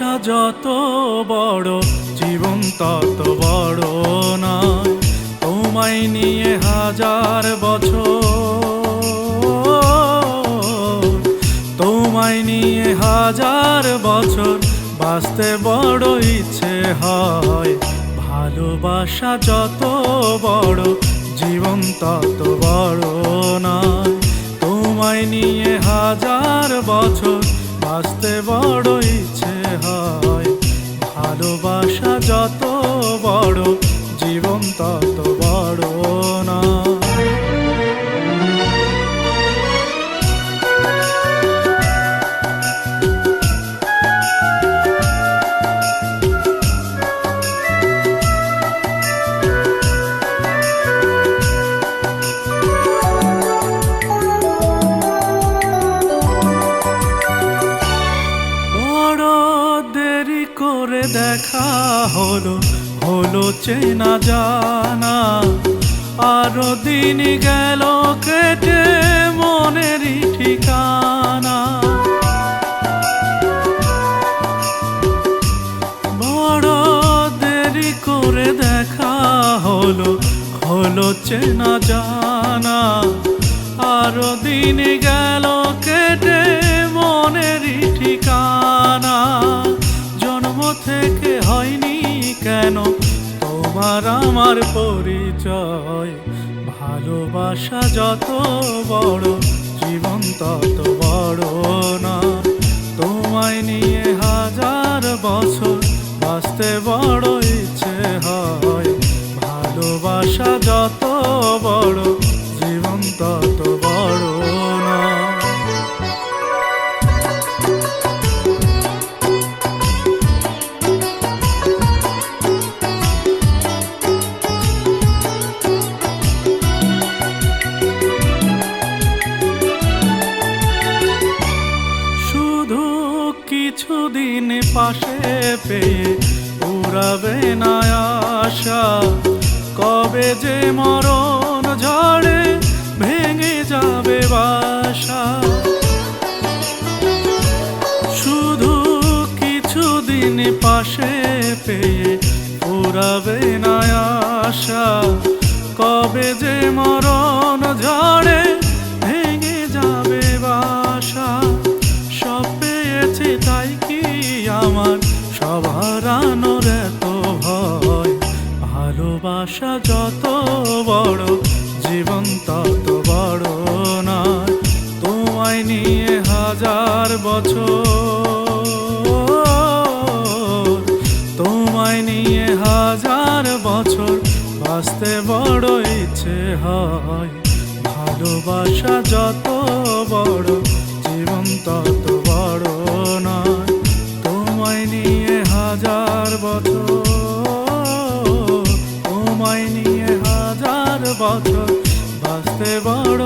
ভালোবাসা যত বড় জীবন তত বড় নয়। তোমায় নিয়ে হাজার বছর, তোমায় নিয়ে হাজার বছর বাঁচতে বড় ইচ্ছে হয়। ভালোবাসা যত বড় জীবন তত বড় নয়। তোমায় নিয়ে হাজার বছর বাঁচতে বড় ইচ্ছে হয়। ভালোবাসা যত বড় জীবন তত বড় নয়। করে দেখা হলো হলো চেনা জানা, আরো দিন গেল কেটে মনেরই ঠিকানা। বড় দেরি করে দেখা হলো হলো চেনা জানা, আরো দিন গেল কেটে মনেরই ঠিকানা। থেকে হয়নি কেন তোমার আমার পরিচয়। ভালোবাসা যত বড় জীবন তত বড় না। তোমায় নিয়ে হাজার বছর বাঁচতে বড় ইচ্ছে হয়। ভালোবাসা যত বড় জীবন তত বড় না। কিছুদিন পাশে পেয়ে উড়াবে না আশা, কবে যে মরণ ঝড়ে ভেঙে যাবে বাসা। শুধু কিছুদিন পাশে পেয়ে উড়াবে না আশা, কবে যে মরণ ঝড়ে ভেঙে যাবে বাসা। তাই কি আমার সব হারানোর এত ভয়। ভালোবাসা যত বড় জীবন তত বড় নয়। তোমায় নিয়ে হাজার বছর, তোমায় নিয়ে হাজার বছর বাঁচতে বড় ইচ্ছে হয়। ভালোবাসা যত বড় জীবন তত বড় নয়। তোমায় নিয়ে হাজার বছর, তোমায় নিয়ে হাজার বছর বাঁচতে বড়